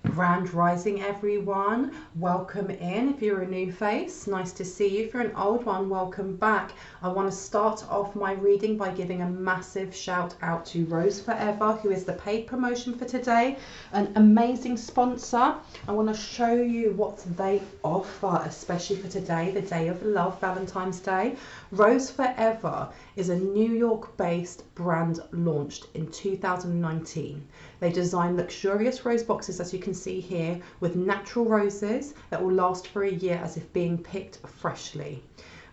Grand rising, everyone. Welcome in. If you're a new face, nice to see you. If you're an old one, welcome back. I want to start off my reading by giving a massive shout out to Rose Forever, who is the paid promotion for today, an amazing sponsor. I want to show you what they offer, especially for today, the day of love, Valentine's Day. Rose Forever is a New York based brand launched in 2019. They design luxurious rose boxes, as you can see here, with natural roses that will last for a year as if being picked freshly.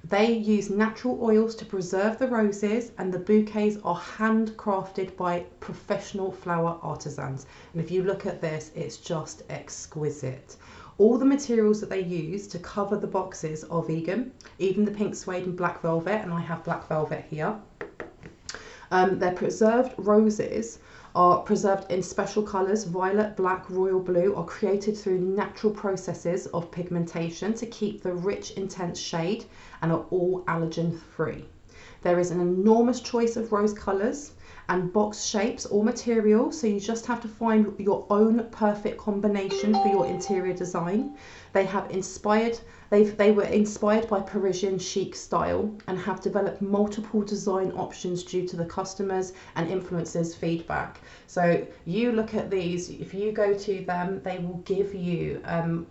They use natural oils to preserve the roses, and the bouquets are handcrafted by professional flower artisans. And if you look at this, it's just exquisite. All the materials that they use to cover the boxes are vegan, even the pink suede and black velvet, and I have black velvet here. Their preserved roses are preserved in special colours. Violet, black, royal blue are created through natural processes of pigmentation to keep the rich, intense shade, and are all allergen free. There is an enormous choice of rose colours and box shapes or materials, so you just have to find your own perfect combination for your interior design. They were inspired by Parisian chic style and have developed multiple design options due to the customers and influencers' feedback. So you look at these, if you go to them, they will give you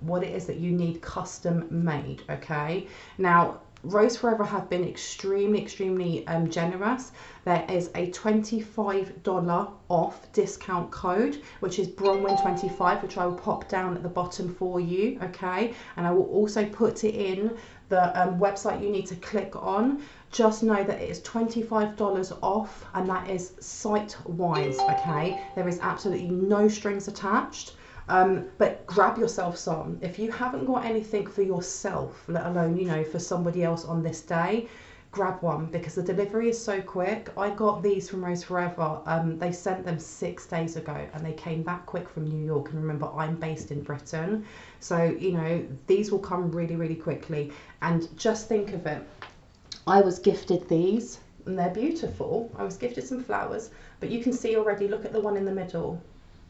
what it is that you need custom made, okay? Now, Rose Forever have been extremely generous. There is a $25 off discount code, which is Bronwen25, which I will pop down at the bottom for you, okay? And I will also put it in the website you need to click on. Just know that it is $25 off, and that is site-wise, okay? There is absolutely no strings attached. But grab yourself some. If you haven't got anything for yourself, let alone, you know, for somebody else on this day, grab one, because the delivery is so quick. I got these from Rose Forever. They sent them 6 days ago and they came back quick from New York. And remember, I'm based in Britain. So, you know, these will come really quickly. And just think of it. I was gifted these and they're beautiful. I was gifted some flowers, but you can see already, look at the one in the middle.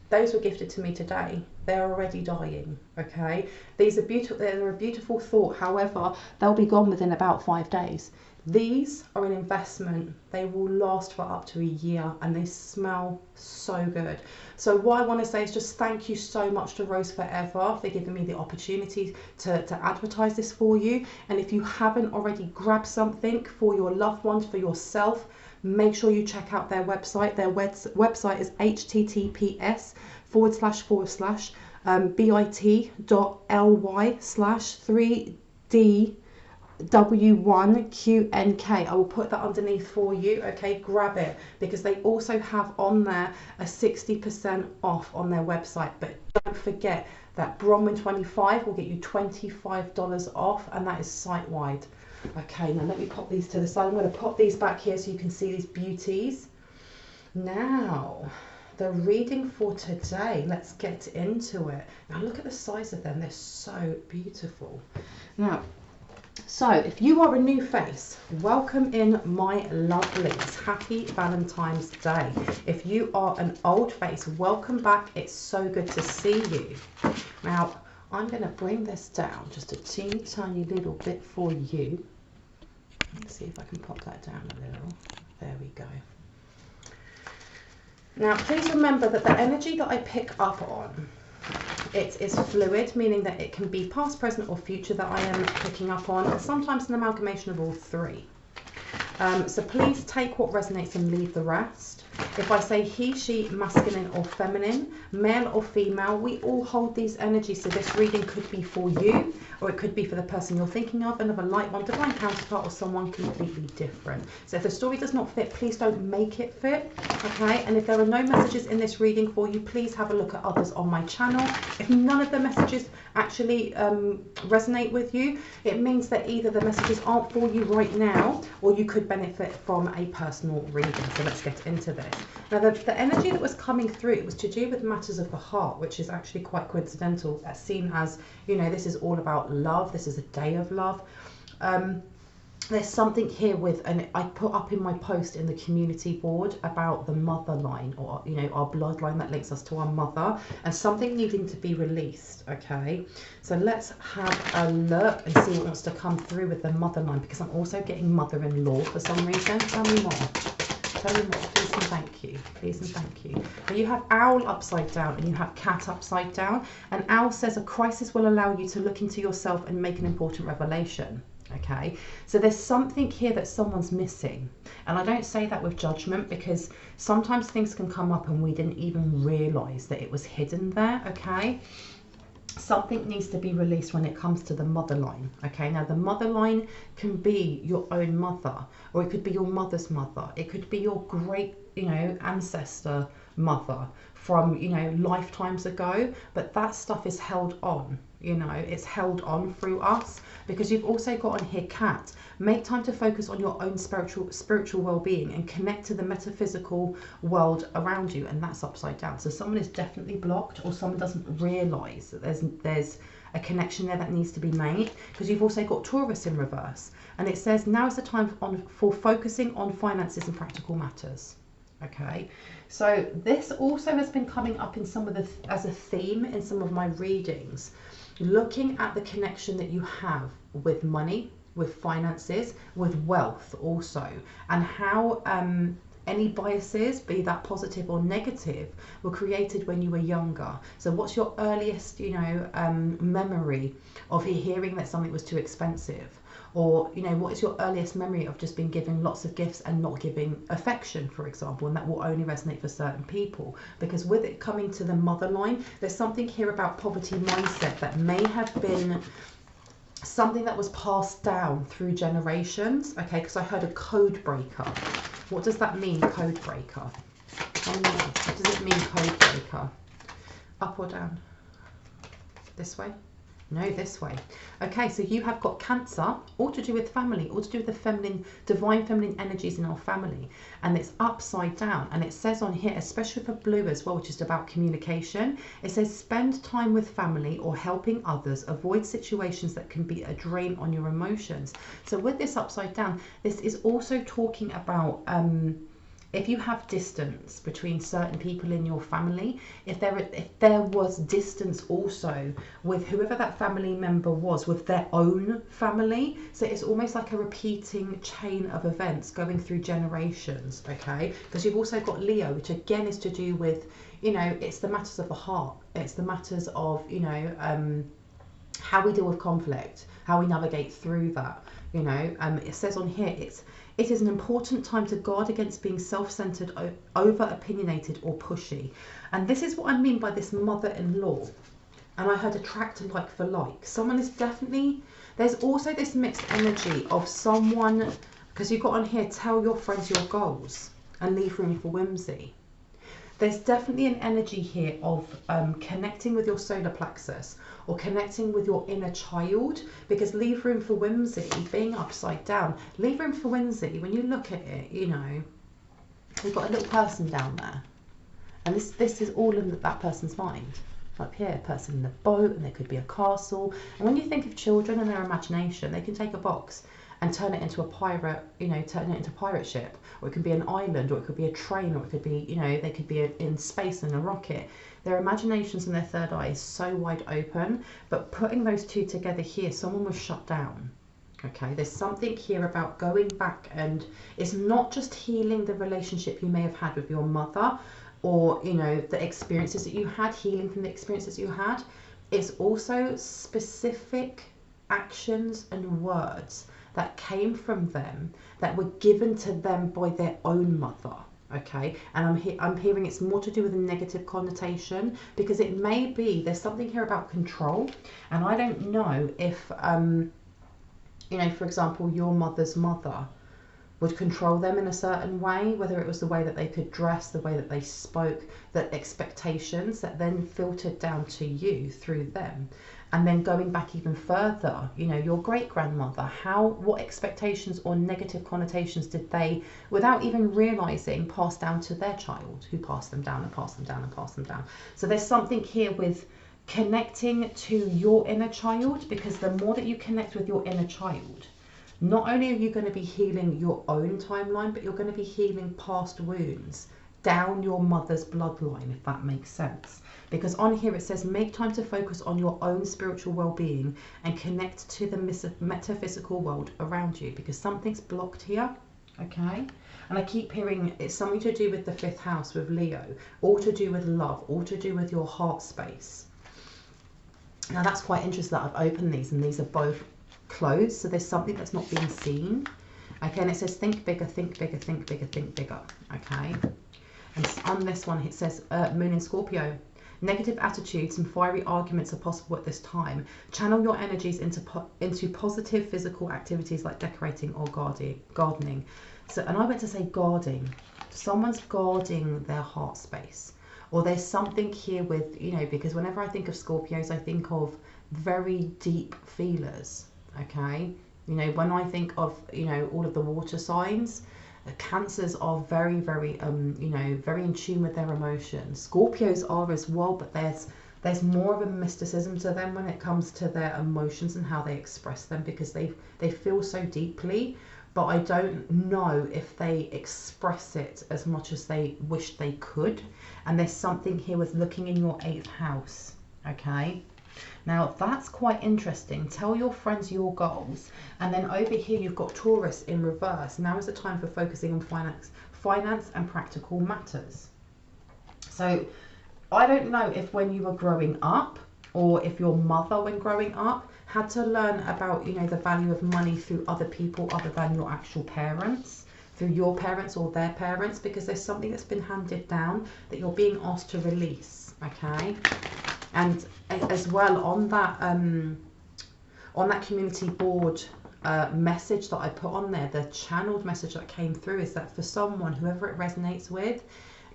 Those were gifted to me today. They're already dying, okay? These are beautiful, they're a beautiful thought. However, they'll be gone within about 5 days. These are an investment. They will last for up to a year and they smell so good. So what I want to say is just thank you so much to Rose Forever for giving me the opportunity to advertise this for you. And if you haven't already, grab something for your loved ones, for yourself. Make sure you check out their website. Their website is https://bit.ly/3dw1qnk. I will put that underneath for you, okay? Grab it, because they also have on there a 60% off on their website. But don't forget that Bronwen25 will get you $25 off, and that is site-wide. Okay, now let me pop these to the side. I'm going to pop these back here so you can see these beauties. Now, the reading for today, let's get into it. Now look at the size of them, they're so beautiful. Now, so if you are a new face, welcome in, my lovelies. Happy Valentine's Day. If you are an old face, welcome back. It's so good to see you. Now, I'm going to bring this down just a teeny tiny little bit for you. Let's see if I can pop that down a little. There we go. Now, please remember that the energy that I pick up on, it is fluid, meaning that it can be past, present or future that I am picking up on, and sometimes an amalgamation of all three. So please take what resonates and leave the rest. If I say he, she, masculine or feminine, male or female, we all hold these energies. So this reading could be for you, or it could be for the person you're thinking of, another light one, divine counterpart, or someone completely different. So if the story does not fit, please don't make it fit, okay? And if there are no messages in this reading for you, please have a look at others on my channel. If none of the messages actually resonate with you, it means that either the messages aren't for you right now, or you could benefit from a personal reading. So let's get into this. Now, the energy that was coming through, it was to do with matters of the heart, which is actually quite coincidental, as seen as, you know, this is all about love. This is a day of love. there's something here with, and I put up in my post in the community board about the mother line, or you know, our bloodline that links us to our mother, and something needing to be released. Okay, so let's have a look and see what wants to come through with the mother line, because I'm also getting mother-in-law for some reason. Tell me more. Tell me more, please and thank you. Please and thank you. Now you have owl upside down and you have cat upside down, and owl says a crisis will allow you to look into yourself and make an important revelation. Okay, so there's something here that someone's missing, and I don't say that with judgment, because sometimes things can come up and we didn't even realize that it was hidden there. Okay, something needs to be released when it comes to the mother line. Okay, now the mother line can be your own mother, or it could be your mother's mother, it could be your great, you know, ancestor mother from, you know, lifetimes ago, but that stuff is held on, you know, it's held on through us. Because you've also got on here cat. Make time to focus on your own spiritual well-being and connect to the metaphysical world around you, and that's upside down. So someone is definitely blocked, or someone doesn't realize that there's a connection there that needs to be made, because you've also got Taurus in reverse, and it says now is the time for focusing on finances and practical matters. Okay, so this also has been coming up in some of the as a theme in some of my readings, looking at the connection that you have with money, with finances, with wealth also, and how any biases, be that positive or negative, were created when you were younger. So what's your earliest, you know, memory of hearing that something was too expensive? Or, you know, what is your earliest memory of just being given lots of gifts and not giving affection, for example? And that will only resonate for certain people. Because with it coming to the mother line, there's something here about poverty mindset that may have been something that was passed down through generations. Okay, because I heard a code breaker. What does that mean, code breaker? What does it mean, code breaker? Up or down? This way? No, this way. Okay, so you have got Cancer, all to do with family, all to do with the feminine, divine feminine energies in our family. And it's upside down. And it says on here, especially for blue as well, which is about communication, it says spend time with family or helping others. Avoid situations that can be a drain on your emotions. So with this upside down, this is also talking about if you have distance between certain people in your family, if there was distance also with whoever that family member was with their own family, so it's almost like a repeating chain of events going through generations. Okay, because you've also got Leo, which again is to do with, you know, it's the matters of the heart, it's the matters of, you know, how we deal with conflict, how we navigate through that. You know, it says on here, it is an important time to guard against being self-centered, over-opinionated or pushy. And this is what I mean by this mother-in-law. And I heard attract like for like. Someone is definitely, there's also this mixed energy of someone, because you've got on here, tell your friends your goals and leave room for whimsy. There's definitely an energy here of connecting with your solar plexus or connecting with your inner child, because leave room for whimsy, being upside down, leave room for whimsy, when you look at it, you know, you've got a little person down there. And this is all in that person's mind. Up here, a person in a boat, and there could be a castle. And when you think of children and their imagination, they can take a box and turn it into a pirate, you know, turn it into a pirate ship, or it could be an island, or it could be a train, or it could be, you know, they could be in space in a rocket. Their imaginations and their third eye is so wide open, but putting those two together here, someone was shut down. Okay, there's something here about going back, and it's not just healing the relationship you may have had with your mother, or, you know, the experiences that you had, healing from the experiences you had. It's also specific actions and words that came from them that were given to them by their own mother. Okay, and I'm hearing it's more to do with a negative connotation, because it may be there's something here about control, and I don't know if you know, for example, your mother's mother would control them in a certain way, whether it was the way that they could dress, the way that they spoke, the expectations that then filtered down to you through them. And then going back even further, you know, your great-grandmother, what expectations or negative connotations did they, without even realizing, pass down to their child, who passed them down and passed them down and passed them down. So there's something here with connecting to your inner child, because the more that you connect with your inner child, Not only are you going to be healing your own timeline, but you're going to be healing past wounds down your mother's bloodline, if that makes sense. Because on here it says, make time to focus on your own spiritual well-being and connect to the metaphysical world around you, because something's blocked here. Okay, and I keep hearing it's something to do with the 5th house with Leo, or to do with love, or to do with your heart space. Now that's quite interesting that I've opened these and these are both closed, so there's something that's not being seen. Okay, and it says think bigger, think bigger, think bigger, think bigger. Okay, and on this one it says Moon in Scorpio. Negative attitudes and fiery arguments are possible at this time. Channel your energies into positive physical activities like decorating or gardening. So, and I went to say guarding. Someone's guarding their heart space. Or there's something here with, you know, because whenever I think of Scorpios, I think of very deep feelers, okay? You know, when I think of, you know, all of the water signs, Cancers are very, very, you know, very in tune with their emotions. Scorpios are as well, but there's more of a mysticism to them when it comes to their emotions and how they express them, because they feel so deeply, but I don't know if they express it as much as they wish they could. And there's something here with looking in your 8th house, okay? Now that's quite interesting. Tell your friends your goals. And then over here you've got Taurus in reverse. Now is the time for focusing on finance and practical matters. So I don't know if when you were growing up, or if your mother when growing up had to learn about, you know, the value of money through other people other than your actual parents, through your parents or their parents, because there's something that's been handed down that you're being asked to release, okay? And as well on that community board message that I put on there, the channeled message that came through is that for someone, whoever it resonates with,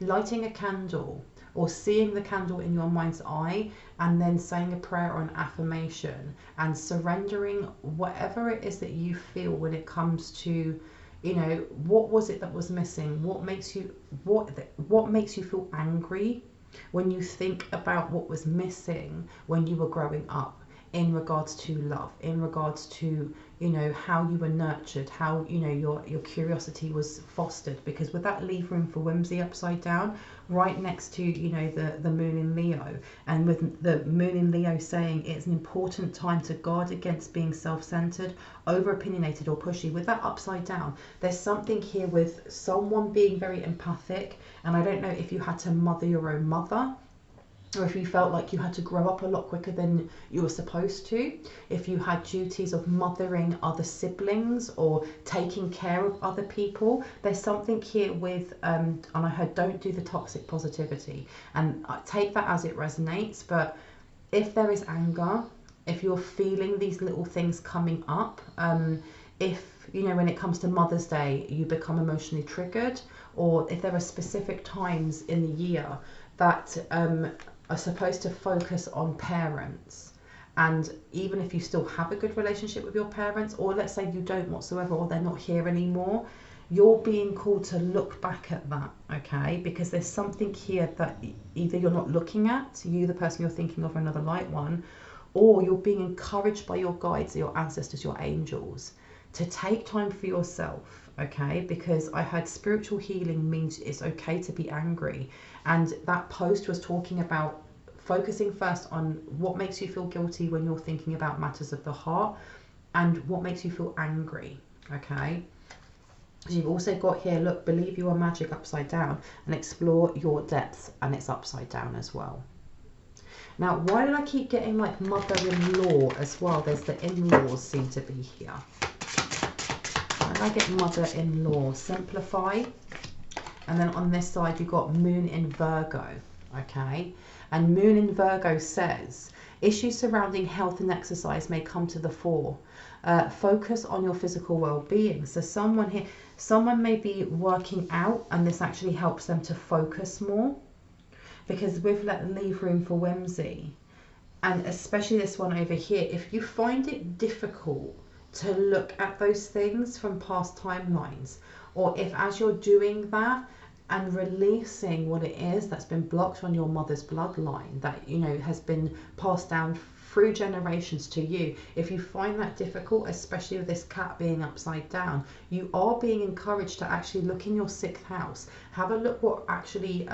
lighting a candle or seeing the candle in your mind's eye and then saying a prayer or an affirmation and surrendering whatever it is that you feel when it comes to, you know, what was it that was missing? What makes you feel angry when you think about what was missing when you were growing up, in regards to love, in regards to, you know, how you were nurtured, how, you know, your curiosity was fostered. Because with that leave room for whimsy upside down, right next to, you know, the moon in Leo, and with the moon in Leo saying it's an important time to guard against being self-centered, over-opinionated or pushy, with that upside down, there's something here with someone being very empathic. And I don't know if you had to mother your own mother, or if you felt like you had to grow up a lot quicker than you were supposed to, if you had duties of mothering other siblings or taking care of other people. There's something here with, and I heard don't do the toxic positivity, and take that as it resonates. But if there is anger, if you're feeling these little things coming up, if, you know, when it comes to Mother's Day, you become emotionally triggered, or if there are specific times in the year that are supposed to focus on parents, and even if you still have a good relationship with your parents, or let's say you don't whatsoever, or they're not here anymore, you're being called to look back at that, okay? Because there's something here that either you're not looking at, you, the person you're thinking of, another light one, or you're being encouraged by your guides, your ancestors, your angels, to take time for yourself, okay? Because I heard spiritual healing means it's okay to be angry. And that post was talking about focusing first on what makes you feel guilty when you're thinking about matters of the heart, and what makes you feel angry, okay? So you've also got here, look, believe you are magic upside down, and explore your depths, and it's upside down as well. Now, why did I keep getting like mother-in-law as well? There's the in-laws seem to be here. Why did I get mother-in-law? Simplify. And then on this side, you've got moon in Virgo, okay? And moon in Virgo says, issues surrounding health and exercise may come to the fore. Focus on your physical well-being. So someone may be working out, and this actually helps them to focus more. Because we've leave room for whimsy. And especially this one over here, if you find it difficult to look at those things from past timelines, or if as you're doing that, and releasing what it is that's been blocked on your mother's bloodline, that, you know, has been passed down through generations to you. If you find that difficult, especially with this cat being upside down, you are being encouraged to actually look in your 6th house. Have a look what actually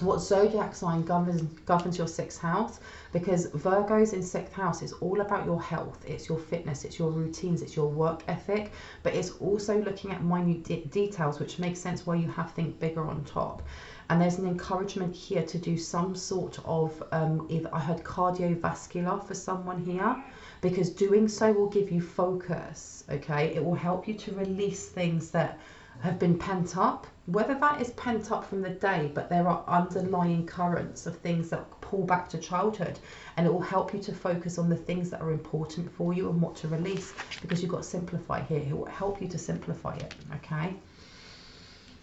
what zodiac sign governs your 6th house, because Virgo's in 6th house is all about your health, it's your fitness, it's your routines, it's your work ethic, but it's also looking at minute details, which makes sense why you have think bigger on top. And there's an encouragement here to do some sort of either, I heard cardiovascular for someone here, because doing so will give you focus. Okay, it will help you to release things that have been pent up, whether that is pent up from the day, but there are underlying currents of things that pull back to childhood, and it will help you to focus on the things that are important for you and what to release, because you've got simplify here. It will help you to simplify it. Okay,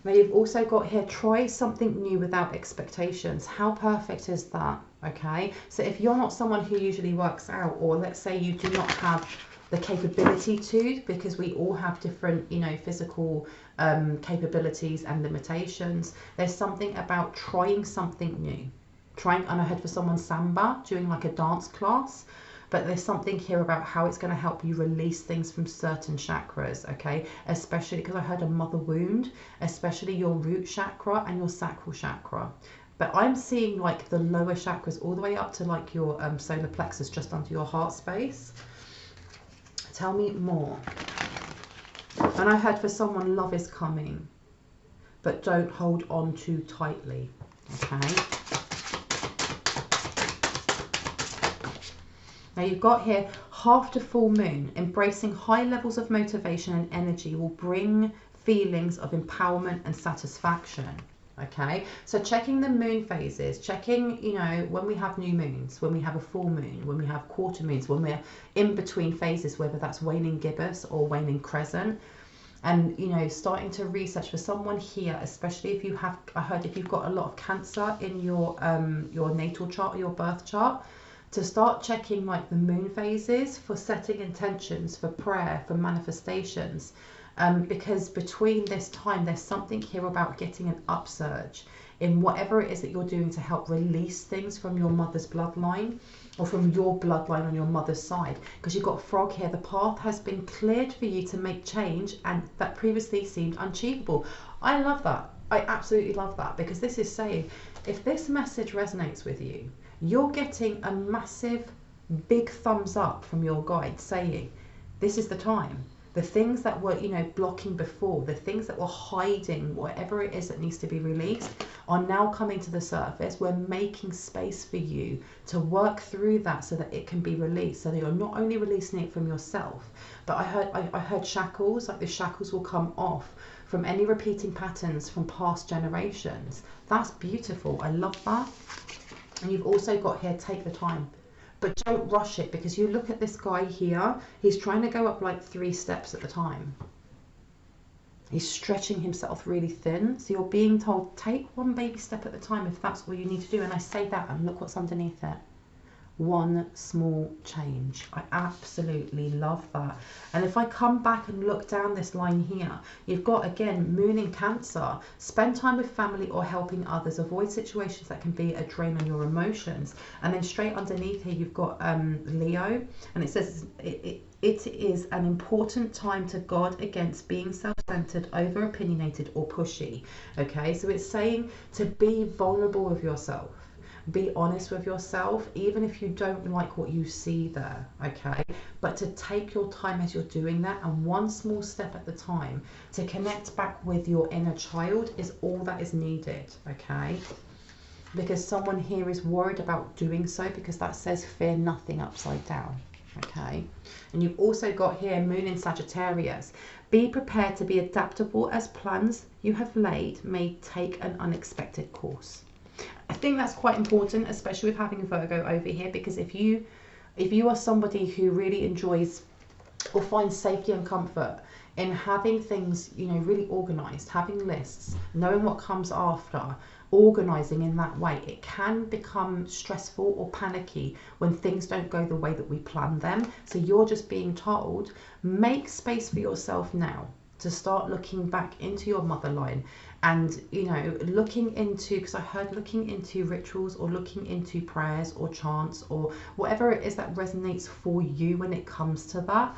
now you've also got here, try something new without expectations. How perfect is that? Okay, so if you're not someone who usually works out, or let's say you do not have the capability to, because we all have different, you know, physical capabilities and limitations, there's something about trying something new. And I heard for someone samba, doing like a dance class, but there's something here about how it's going to help you release things from certain chakras. Okay, especially because I heard a mother wound, especially your root chakra and your sacral chakra. But I'm seeing like the lower chakras all the way up to like your solar plexus, just under your heart space. Tell me more. And I heard for someone, love is coming, but don't hold on too tightly. Okay. Now you've got here, half to full moon, embracing high levels of motivation and energy will bring feelings of empowerment and satisfaction. Okay, so checking the moon phases, checking, you know, when we have new moons, when we have a full moon, when we have quarter moons, when we're in between phases, whether that's waning gibbous or waning crescent, and, you know, starting to research for someone here, especially if you have, I heard if you've got a lot of Cancer in your natal chart or your birth chart, to start checking like the moon phases for setting intentions, for prayer, for manifestations. Because between this time, there's something here about getting an upsurge in whatever it is that you're doing to help release things from your mother's bloodline, or from your bloodline on your mother's side. Because you've got frog here, the path has been cleared for you to make change, and that previously seemed unachievable. I love that. I absolutely love that, because this is saying, if this message resonates with you, you're getting a massive big thumbs up from your guide saying, this is the time. The things that were, you know, blocking before, the things that were hiding, whatever it is that needs to be released, are now coming to the surface. We're making space for you to work through that so that it can be released. So that you're not only releasing it from yourself, but I heard shackles, like the shackles will come off from any repeating patterns from past generations. That's beautiful. I love that. And you've also got here, take the time. But don't rush it, because you look at this guy here, he's trying to go up like 3 steps at a time. He's stretching himself really thin. So you're being told, take one baby step at a time if that's all you need to do. And I say that, and look what's underneath it. One small change. I absolutely love that. And if I come back and look down this line here, you've got again moon in Cancer. Spend time with family or helping others. Avoid situations that can be a drain on your emotions. And then straight underneath here you've got Leo, and it says it is an important time to guard against being self-centered, over opinionated or pushy. Okay, so it's saying to be vulnerable with yourself. Be honest with yourself, even if you don't like what you see there, okay? But to take your time as you're doing that, and one small step at the time, to connect back with your inner child is all that is needed, okay? Because someone here is worried about doing so, because that says fear nothing upside down, okay? And you've also got here moon in Sagittarius. Be prepared to be adaptable, as plans you have laid may take an unexpected course. I think that's quite important, especially with having a Virgo over here, because if you are somebody who really enjoys or finds safety and comfort in having things, you know, really organized, having lists, knowing what comes after, organizing in that way, it can become stressful or panicky when things don't go the way that we plan them. So you're just being told, make space for yourself now to start looking back into your motherline And, you know, looking into, because I heard looking into rituals or looking into prayers or chants or whatever it is that resonates for you when it comes to that.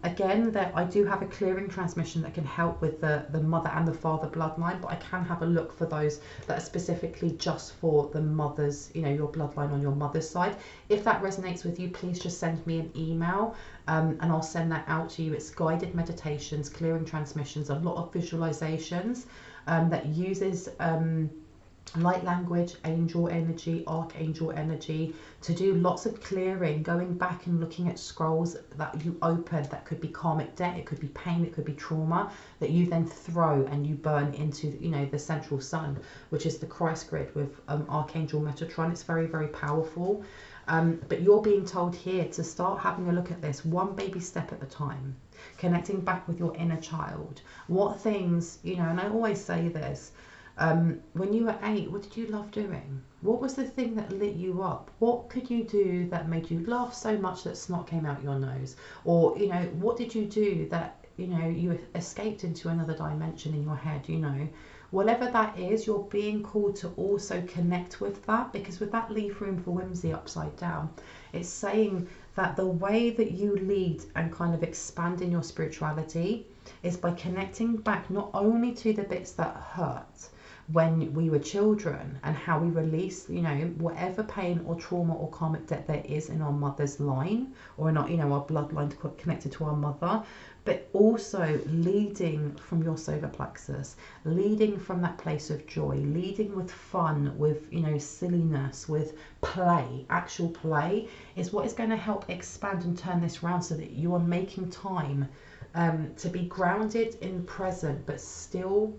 Again, that I do have a clearing transmission that can help with the mother and the father bloodline, but I can have a look for those that are specifically just for the mother's, you know, your bloodline on your mother's side. If that resonates with you, please just send me an email, and I'll send that out to you. It's guided meditations, clearing transmissions, a lot of visualizations that uses light language, angel energy, archangel energy, to do lots of clearing, going back and looking at scrolls that you opened that could be karmic debt, it could be pain, it could be trauma, that you then throw and you burn into, you know, the central sun, which is the Christ grid with Archangel Metatron. It's very, very powerful. But you're being told here to start having a look at this one baby step at a time, connecting back with your inner child. What things, you know, and I always say this, when you were 8, what did you love doing? What was the thing that lit you up? What could you do that made you laugh so much that snot came out your nose? Or, you know, what did you do that, you know, you escaped into another dimension in your head, you know? Whatever that is, you're being called to also connect with that, because with that leave room for whimsy upside down, it's saying that the way that you lead and kind of expand in your spirituality is by connecting back not only to the bits that hurt when we were children and how we release, you know, whatever pain or trauma or karmic debt there is in our mother's line or in our, you know, our bloodline connected to our mother, but also leading from your solar plexus, leading from that place of joy, leading with fun, with, you know, silliness, with play. Actual play is what is going to help expand and turn this around, so that you are making time to be grounded in the present, but still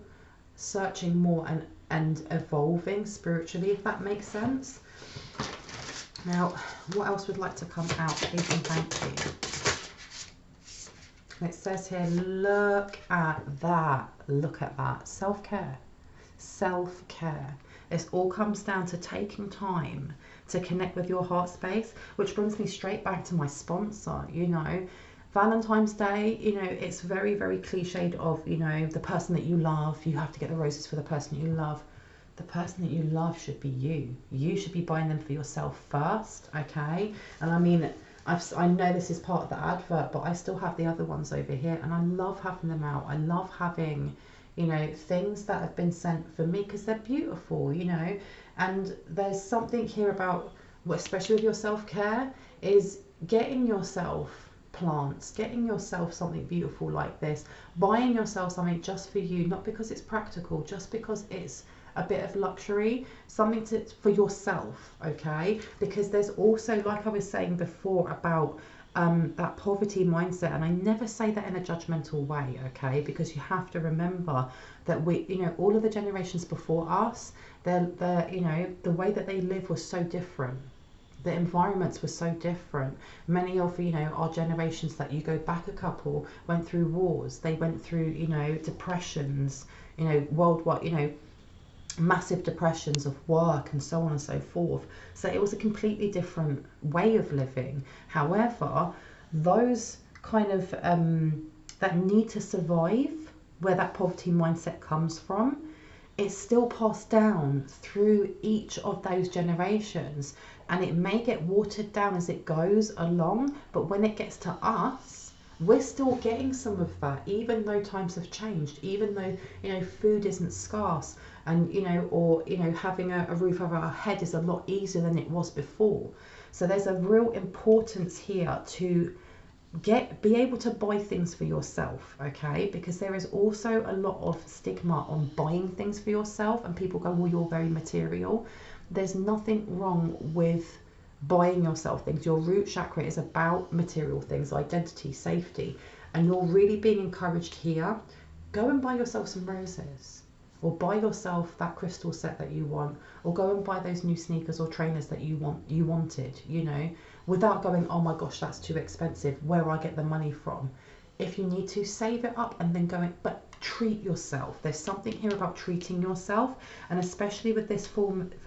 searching more and evolving spiritually, if that makes sense. Now, what else would like to come out? Please and thank you. It says here, look at that. Look at that. Self-care. Self-care. It all comes down to taking time to connect with your heart space, which brings me straight back to my sponsor, you know. Valentine's Day, you know, it's very, very cliched of, you know, the person that you love, you have to get the roses for the person you love. The person that you love should be you. You should be buying them for yourself first, okay? And I mean, I know this is part of the advert, but I still have the other ones over here, and I love having them out. I love having, you know, things that have been sent for me because they're beautiful, you know. And there's something here about, especially with your self-care, is getting yourself plants, getting yourself something beautiful like this, buying yourself something just for you, not because it's practical, just because it's a bit of luxury, something for yourself, okay? Because there's also, like I was saying before, about that poverty mindset, and I never say that in a judgmental way, okay? Because you have to remember that we, you know, all of the generations before us, they're you know, the way that they live was so different. The environments were so different. Many of, you know, our generations that you go back a couple went through wars. They went through, you know, depressions, you know, worldwide, you know, massive depressions of work and so on and so forth. So it was a completely different way of living. However, those kind of that need to survive, where that poverty mindset comes from, it's still passed down through each of those generations, and it may get watered down as it goes along, but when it gets to us, we're still getting some of that, even though times have changed, even though, you know, food isn't scarce, and, you know, or, you know, having a roof over our head is a lot easier than it was before. So there's a real importance here to be able to buy things for yourself, okay? Because there is also a lot of stigma on buying things for yourself, and people go, well, you're very material. There's nothing wrong with buying yourself things. Your root chakra is about material things, identity, safety, and you're really being encouraged here. Go and buy yourself some roses, or buy yourself that crystal set that you want, or go and buy those new sneakers or trainers that you wanted, you know, without going, oh my gosh, that's too expensive, where I get the money from. If you need to, save it up and then go in, but treat yourself. There's something here about treating yourself, and especially with this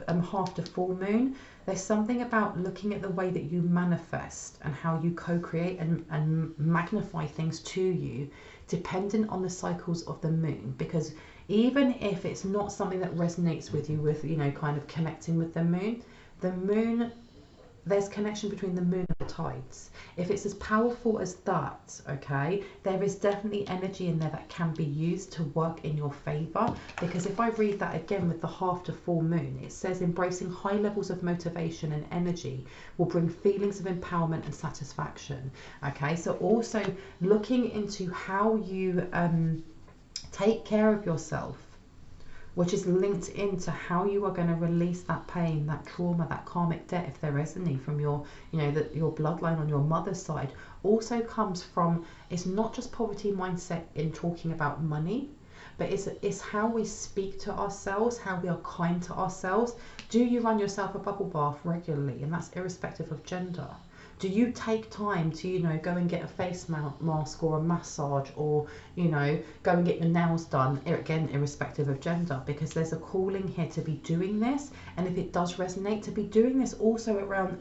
half to full moon, there's something about looking at the way that you manifest and how you co-create and magnify things to you, dependent on the cycles of the moon. Because even if it's not something that resonates with you, with, you know, kind of connecting with the moon, there's connection between the moon and the tides. If it's as powerful as that, okay, there is definitely energy in there that can be used to work in your favor. Because if I read that again with the half to full moon, it says embracing high levels of motivation and energy will bring feelings of empowerment and satisfaction. Okay, so also looking into how you take care of yourself, which is linked into how you are going to release that pain, that trauma, that karmic debt, if there is any, from your, you know, your bloodline on your mother's side, also comes from, it's not just poverty mindset in talking about money, but it's how we speak to ourselves, how we are kind to ourselves. Do you run yourself a bubble bath regularly? And that's irrespective of gender. Do you take time to, you know, go and get a face mask or a massage, or, you know, go and get your nails done, again, irrespective of gender? Because there's a calling here to be doing this. And if it does resonate, to be doing this also around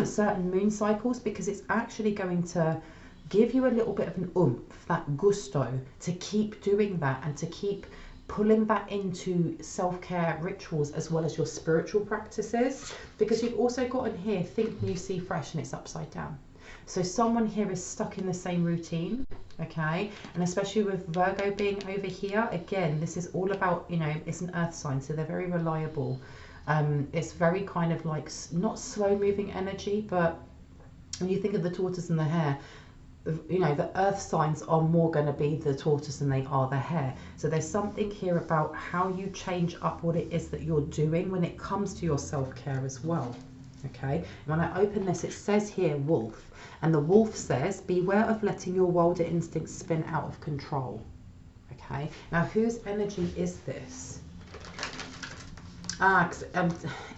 certain moon cycles, because it's actually going to give you a little bit of an oomph, that gusto, to keep doing that and to keep pulling that into self-care rituals as well as your spiritual practices. Because you've also got in here, think new, see fresh, and it's upside down. So someone here is stuck in the same routine, okay? And especially with Virgo being over here, again, this is all about, you know, it's an earth sign, so they're very reliable. It's very kind of like, not slow moving energy, but when you think of the tortoise and the hare, you know, the earth signs are more going to be the tortoise than they are the hare. So there's something here about how you change up what it is that you're doing when it comes to your self-care as well. Okay, when I open this, it says here wolf, and the wolf says beware of letting your wilder instincts spin out of control. Okay, now whose energy is this?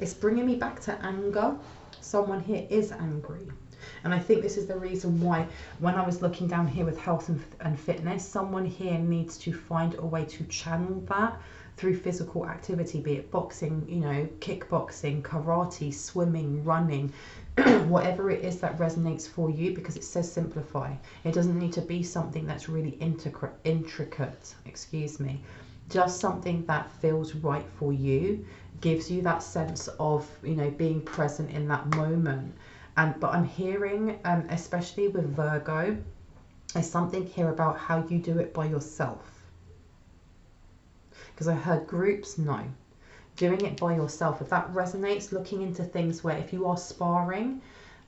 It's bringing me back to anger. Someone here is angry. And I think this is the reason why, when I was looking down here with health and fitness, someone here needs to find a way to channel that through physical activity, be it boxing, you know, kickboxing, karate, swimming, running, whatever it is that resonates for you, because it says simplify. It doesn't need to be something that's really intricate, excuse me. Just something that feels right for you, gives you that sense of, you know, being present in that moment. But I'm hearing, especially with Virgo, there's something here about how you do it by yourself. Because I heard groups, no. Doing it by yourself, if that resonates, looking into things where if you are sparring,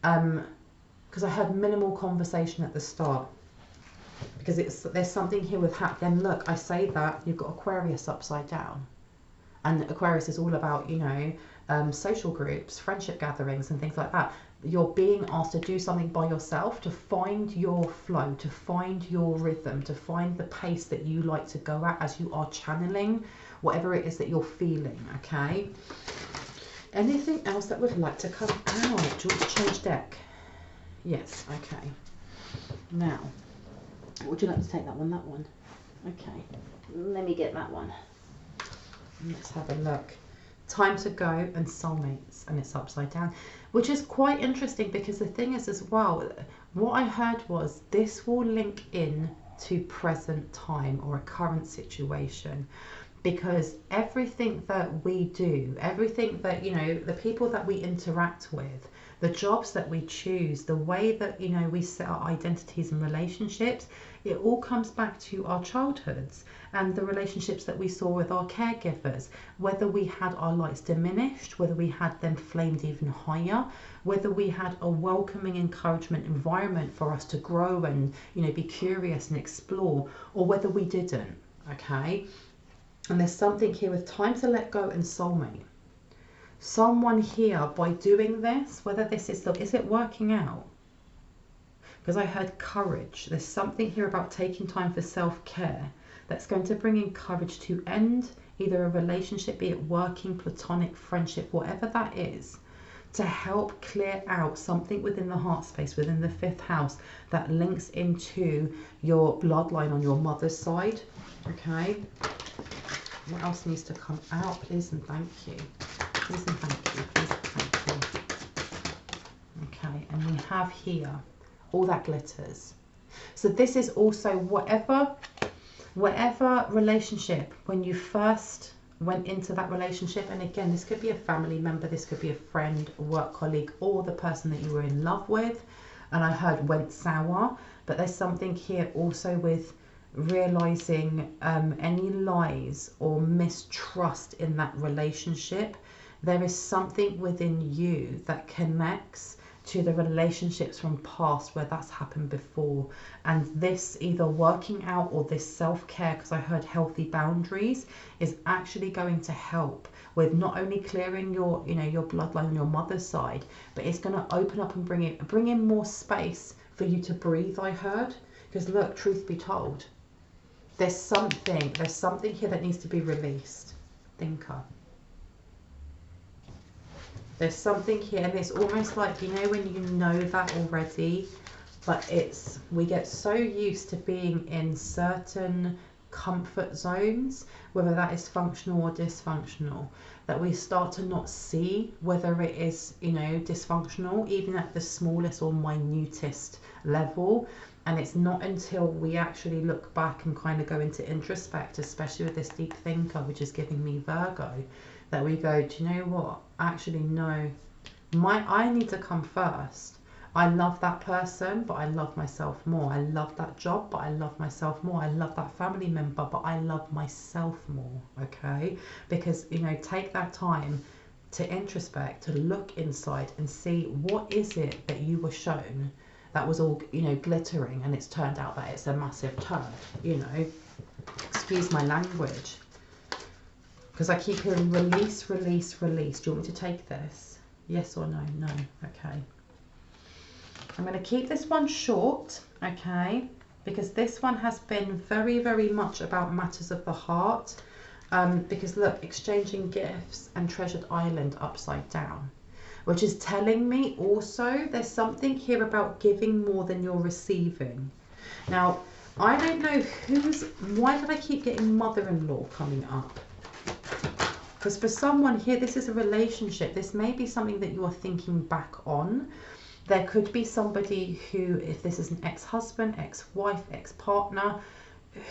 because I heard minimal conversation at the start. Because there's something here with then look, I say that, you've got Aquarius upside down. And Aquarius is all about, you know, social groups, friendship gatherings and things like that. You're being asked to do something by yourself, to find your flow, to find your rhythm, to find the pace that you like to go at as you are channeling whatever it is that you're feeling, okay? Anything else that would like to come out? Do you want to change deck? Yes, okay. Now, would you like to take that one? That one? Okay, let me get that one. Let's have a look. Time to go and soulmates, and it's upside down, which is quite interesting, because the thing is as well, what I heard was this will link in to present time or a current situation, because everything that we do, everything that, you know, the people that we interact with, the jobs that we choose, the way that, you know, we set our identities and relationships, it all comes back to our childhoods and the relationships that we saw with our caregivers, whether we had our lights diminished, whether we had them flamed even higher, whether we had a welcoming encouragement environment for us to grow and, you know, be curious and explore, or whether we didn't, okay? And there's something here with time to let go and soulmate. Someone here, by doing this, whether this is it working out? Because I heard courage. There's something here about taking time for self-care that's going to bring in courage to end either a relationship, be it working, platonic, friendship, whatever that is, to help clear out something within the heart space, within the 5th house, that links into your bloodline on your mother's side, okay? What else needs to come out? Please and thank you. Please and thank you. Please and thank you. Okay, and we have here all that glitters. So this is also whatever whatever relationship, when you first went into that relationship, and again, this could be a family member, this could be a friend, a work colleague, or the person that you were in love with, and I heard went sour, but there's something here also with realizing any lies or mistrust in that relationship. There is something within you that connects to the relationships from past where that's happened before, and this either working out or this self-care, because I heard healthy boundaries, is actually going to help with not only clearing your, you know, your bloodline on your mother's side, but it's going to open up and bring in more space for you to breathe, I heard. Because look, truth be told, there's something here that needs to be released. Thinker. There's something here, and it's almost like, you know, when you know that already, but we get so used to being in certain comfort zones, whether that is functional or dysfunctional, that we start to not see whether it is, you know, dysfunctional, even at the smallest or minutest level. And it's not until we actually look back and kind of go into introspect, especially with this deep thinker, which is giving me Virgo, that we go, do you know what? Actually, no. I need to come first. I love that person, but I love myself more. I love that job, but I love myself more. I love that family member, but I love myself more, okay? Because, you know, take that time to introspect, to look inside and see what is it that you were shown that was all, you know, glittering, and it's turned out that it's a massive turd, you know. Excuse my language. Because I keep hearing release, release, release. Do you want me to take this? Yes or no? No. Okay. I'm going to keep this one short, okay? Because this one has been very, very much about matters of the heart. Because look, exchanging gifts and treasured island upside down. Which is telling me also there's something here about giving more than you're receiving. Now, I don't know why did I keep getting mother-in-law coming up? Because for someone here, this is a relationship. This may be something that you are thinking back on. There could be somebody who, if this is an ex-husband, ex-wife, ex-partner,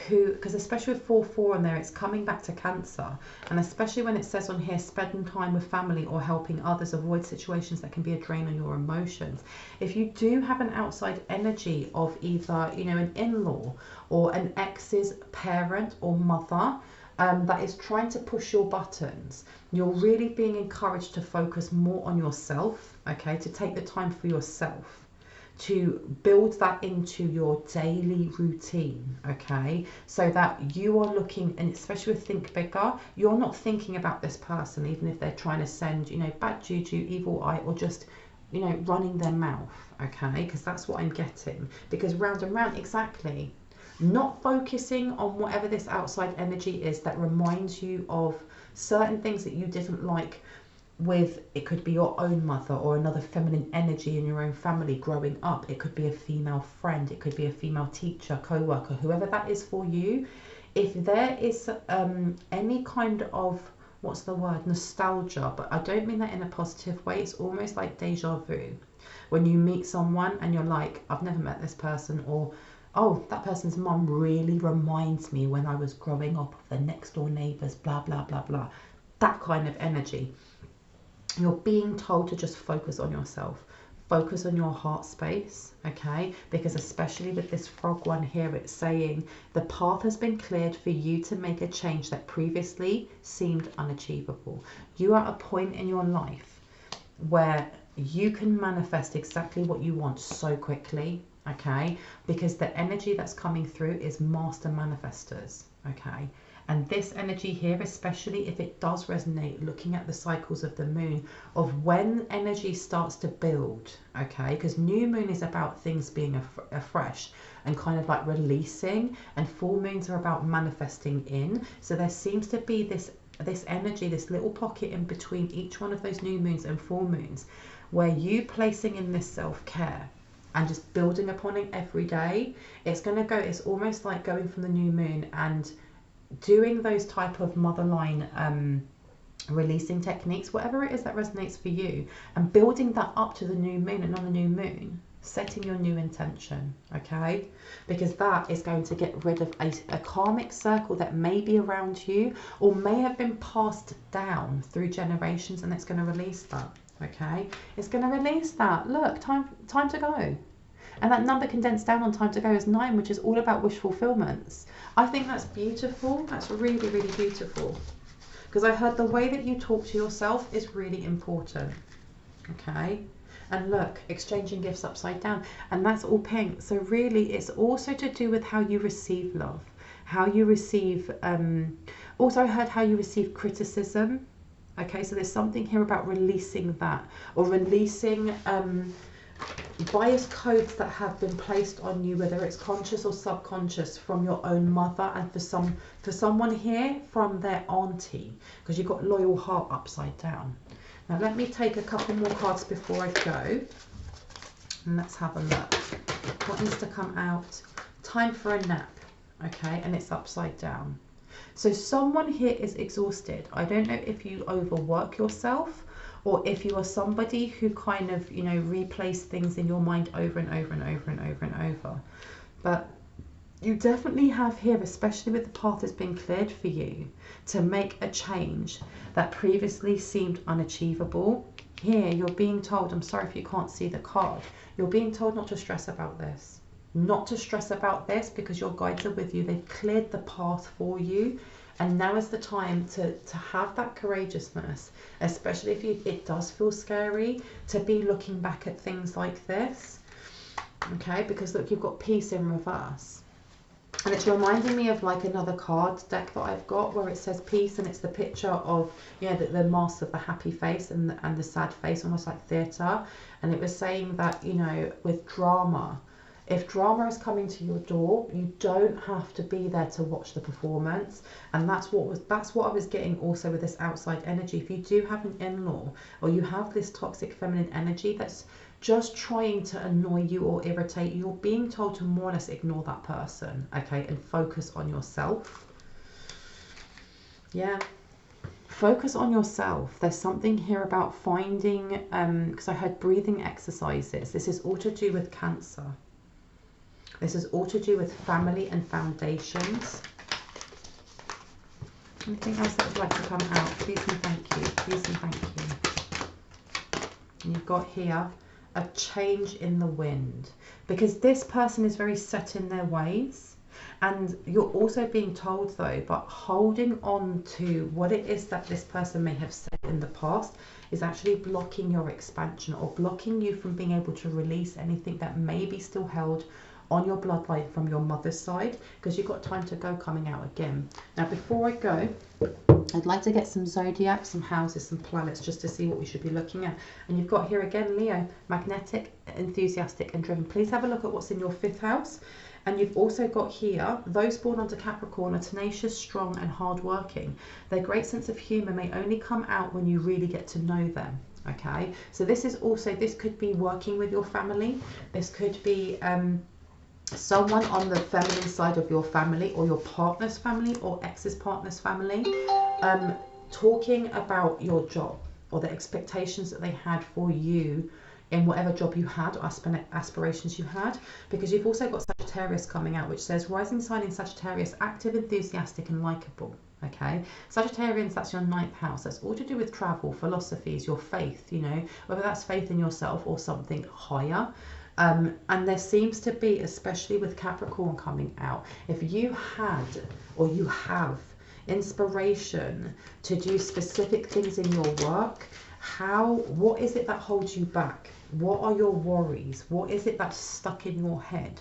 who, because especially with 4-4 on there, it's coming back to Cancer. And especially when it says on here, spending time with family or helping others avoid situations that can be a drain on your emotions. If you do have an outside energy of either, you know, an in-law or an ex's parent or mother, that is trying to push your buttons, you're really being encouraged to focus more on yourself, okay, to take the time for yourself, to build that into your daily routine, okay, so that you are looking, and especially with Think Bigger, you're not thinking about this person, even if they're trying to send, you know, bad juju, evil eye, or just, you know, running their mouth, okay, because that's what I'm getting, because round and round, exactly. Not focusing on whatever this outside energy is that reminds you of certain things that you didn't like with, it could be your own mother or another feminine energy in your own family growing up. It could be a female friend, it could be a female teacher, co-worker, whoever that is for you. If there is any kind of, what's the word, nostalgia, but I don't mean that in a positive way, it's almost like deja vu. When you meet someone and you're like, I've never met this person, or oh, that person's mum really reminds me when I was growing up of the next door neighbours, blah, blah, blah, blah. That kind of energy. You're being told to just focus on yourself. Focus on your heart space, okay? Because especially with this frog one here, it's saying the path has been cleared for you to make a change that previously seemed unachievable. You are at a point in your life where you can manifest exactly what you want so quickly, okay, because the energy that's coming through is master manifestors, okay, and this energy here, especially if it does resonate, looking at the cycles of the moon, of when energy starts to build, okay, because new moon is about things being afresh and kind of like releasing, and full moons are about manifesting in. So there seems to be this energy, this little pocket in between each one of those new moons and full moons, where you placing in this self-care and just building upon it every day. It's going to go, it's almost like going from the new moon and doing those type of motherline releasing techniques, whatever it is that resonates for you, and building that up to the new moon. And on the new moon, setting your new intention, okay? Because that is going to get rid of a karmic circle that may be around you or may have been passed down through generations, and it's going to release that, okay? It's going to release that. Look, time to go. And that number condensed down on time to go is 9, which is all about wish fulfillments. I think that's beautiful. That's really, really beautiful. Because I heard the way that you talk to yourself is really important, okay? And look, exchanging gifts upside down, and that's all pink. So really it's also to do with how you receive love, how you receive, also I heard how you receive criticism, okay? So there's something here about releasing that, or releasing bias codes that have been placed on you, whether it's conscious or subconscious, from your own mother, and for someone here from their auntie, because you've got loyal heart upside down. Now let me take a couple more cards before I go, and let's have a look. What needs to come out? Time for a nap, okay? And it's upside down. So someone here is exhausted. I don't know if you overwork yourself, or if you are somebody who kind of, you know, replays things in your mind over and over and over and over and over. But you definitely have here, especially with the path that's been cleared for you, to make a change that previously seemed unachievable. Here, you're being told, I'm sorry if you can't see the card, you're being told not to stress about this. Not to stress about this, because your guides are with you. They've cleared the path for you. And now is the time to have that courageousness, especially if it does feel scary, to be looking back at things like this, okay? Because look, you've got peace in reverse. And it's reminding me of like another card deck that I've got where it says peace, and it's the picture of, you know, the mask of the happy face and the sad face, almost like theatre. And it was saying that, you know, with drama, if drama is coming to your door, you don't have to be there to watch the performance. And that's what I was getting also with this outside energy. If you do have an in-law, or you have this toxic feminine energy that's just trying to annoy you or irritate you, you're being told to more or less ignore that person, okay, and focus on yourself. Yeah, focus on yourself. There's something here about finding, because I heard breathing exercises. This is all to do with Cancer. This is all to do with family and foundations. Anything else that would like to come out? Please and thank you. Please and thank you. And you've got here a change in the wind, because this person is very set in their ways. And you're also being told though, but holding on to what it is that this person may have said in the past is actually blocking your expansion, or blocking you from being able to release anything that may be still held on your bloodline from your mother's side, because you've got time to go coming out again. Now before I go, I'd like to get some zodiac, some houses, some planets, just to see what we should be looking at. And you've got here again Leo, magnetic, enthusiastic and driven. Please have a look at what's in your 5th house. And you've also got here, those born under Capricorn are tenacious, strong and hardworking. Their great sense of humour may only come out when you really get to know them. Okay, so this is also, this could be working with your family. This could be someone on the feminine side of your family, or your partner's family, or ex's partner's family, talking about your job, or the expectations that they had for you in whatever job you had, or aspirations you had. Because you've also got Sagittarius coming out, which says rising sign in Sagittarius, active, enthusiastic and likable. Okay, Sagittarians, that's your 9th house. That's all to do with travel, philosophies, your faith, you know, whether that's faith in yourself or something higher. And there seems to be, especially with Capricorn coming out, if you had, or you have, inspiration to do specific things in your work, what is it that holds you back? What are your worries? What is it that's stuck in your head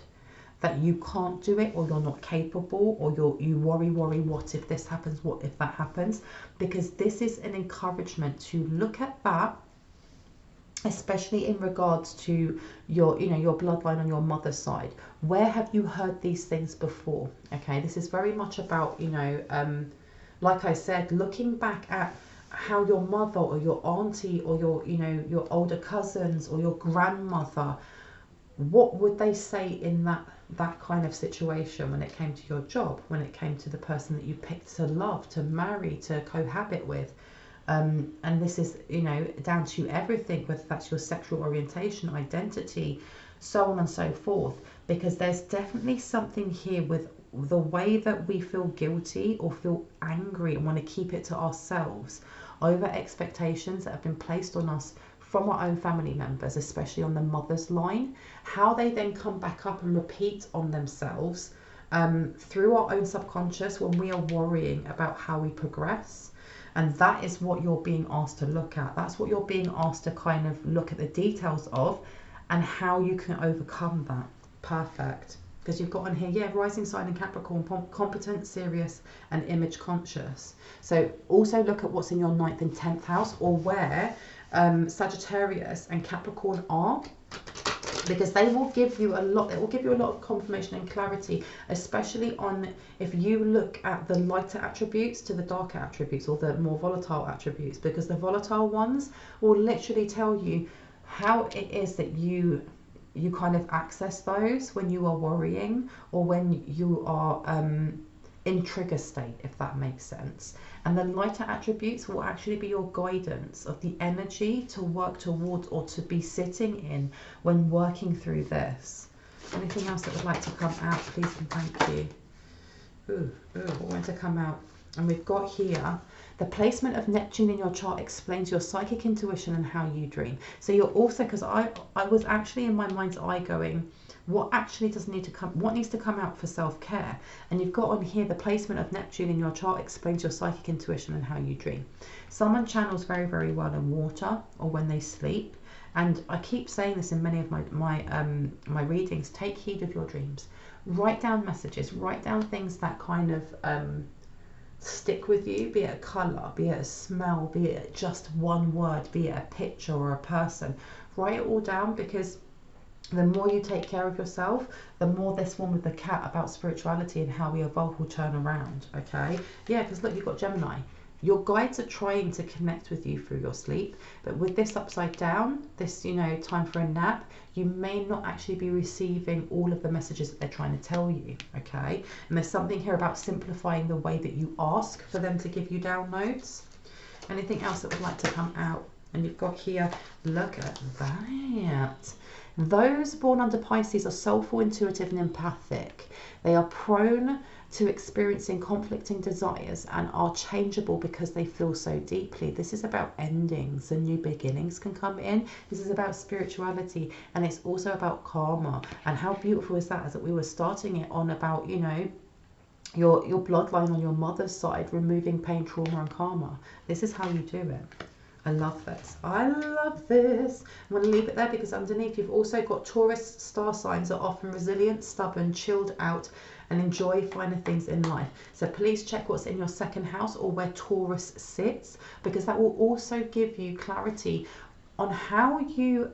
that you can't do it, or you're not capable, or you worry, what if this happens, what if that happens? Because this is an encouragement to look at that, especially in regards to your, you know, your bloodline on your mother's side. Where have you heard these things before? Okay, this is very much about, you know, like I said, looking back at how your mother or your auntie or your, you know, your older cousins or your grandmother, what would they say in that kind of situation when it came to your job, when it came to the person that you picked to love, to marry, to cohabit with? And this is, you know, down to everything, whether that's your sexual orientation, identity, so on and so forth, because there's definitely something here with the way that we feel guilty or feel angry and want to keep it to ourselves over expectations that have been placed on us from our own family members, especially on the mother's line, how they then come back up and repeat on themselves through our own subconscious when we are worrying about how we progress. And that is what you're being asked to look at. That's what you're being asked to kind of look at the details of and how you can overcome that. Perfect. Because you've got on here, yeah, rising sign in Capricorn, competent, serious, and image conscious. So also look at what's in your 9th and 10th house, or where Sagittarius and Capricorn are, because they will give you a lot. It will give you a lot of confirmation and clarity, especially on if you look at the lighter attributes to the darker attributes, or the more volatile attributes, because the volatile ones will literally tell you how it is that you kind of access those when you are worrying, or when you are in trigger state, if that makes sense. And the lighter attributes will actually be your guidance of the energy to work towards, or to be sitting in when working through this. Anything else that would like to come out, please and thank you. What went to come out? And we've got here, the placement of Neptune in your chart explains your psychic intuition and how you dream. So you're also, because I was actually in my mind's eye going, what actually does need to come, what needs to come out for self-care? And you've got on here, the placement of Neptune in your chart explains your psychic intuition and how you dream. Someone channels very, very well in water, or when they sleep. And I keep saying this in many of my readings, take heed of your dreams. Write down messages, write down things that kind of stick with you, be it a colour, be it a smell, be it just one word, be it a picture or a person. Write it all down, because the more you take care of yourself, the more this one with the cat about spirituality and how we evolve will turn around. Okay, yeah, because look, you've got Gemini. Your guides are trying to connect with you through your sleep, but with this upside down, this, you know, time for a nap, you may not actually be receiving all of the messages that they're trying to tell you. Okay, and there's something here about simplifying the way that you ask for them to give you downloads. Anything else that would like to come out? And you've got here, look at that. Those born under Pisces are soulful, intuitive, and empathic. They are prone to experiencing conflicting desires and are changeable because they feel so deeply. This is about endings and new beginnings can come in. This is about spirituality, and it's also about karma. And how beautiful is that? Is that we were starting it on about, you know, your bloodline on your mother's side, removing pain, trauma, and karma. This is how you do it. I love this. I love this. I'm going to leave it there, because underneath you've also got Taurus star signs are often resilient, stubborn, chilled out, and enjoy finer things in life. So please check what's in your 2nd house, or where Taurus sits, because that will also give you clarity on how you,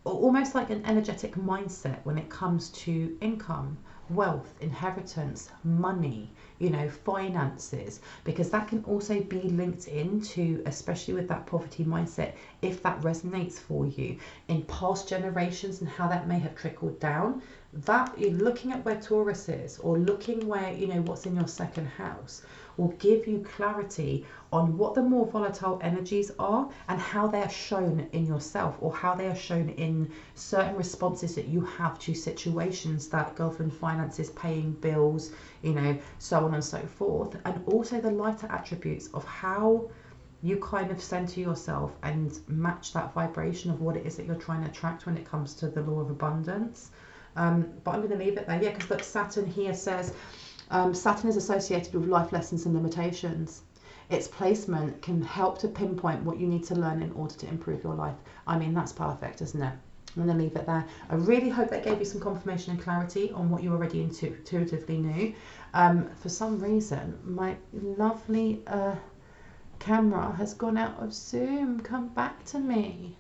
almost like an energetic mindset when it comes to income, wealth, inheritance, money, you know, finances, because that can also be linked into, especially with that poverty mindset, if that resonates for you in past generations and how that may have trickled down. That, looking at where Taurus is, or looking where, you know, what's in your 2nd house, will give you clarity on what the more volatile energies are and how they are shown in yourself, or how they are shown in certain responses that you have to situations that govern finances, paying bills, you know, so on and so forth. And also the lighter attributes of how you kind of center yourself and match that vibration of what it is that you're trying to attract when it comes to the law of abundance. But I'm going to leave it there. Yeah, because look, Saturn here says, Saturn is associated with life lessons and limitations. Its placement can help to pinpoint what you need to learn in order to improve your life. I mean, that's perfect, isn't it? I'm going to leave it there. I really hope that gave you some confirmation and clarity on what you already intuitively knew. For some reason, my lovely camera has gone out of Zoom. Come back to me.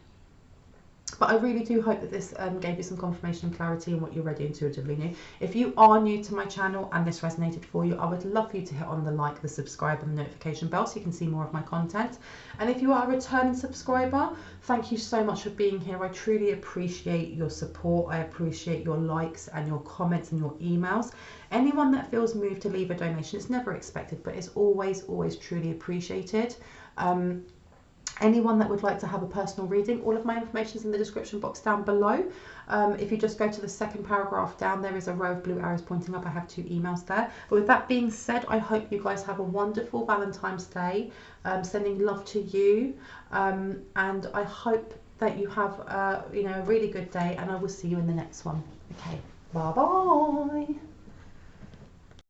But I really do hope that this gave you some confirmation and clarity on what you already intuitively knew. If you are new to my channel and this resonated for you, I would love for you to hit on the like, the subscribe, and the notification bell so you can see more of my content. And if you are a returning subscriber, thank you so much for being here. I truly appreciate your support. I appreciate your likes and your comments and your emails. Anyone that feels moved to leave a donation, it's never expected, but it's always, always truly appreciated. Anyone that would like to have a personal reading, all of my information is in the description box down below. If you just go to the second paragraph down, there is a row of blue arrows pointing up. I have 2 emails there. But with that being said, I hope you guys have a wonderful Valentine's Day. Sending love to you, and I hope that you have a really good day, and I will see you in the next one. Okay, bye bye.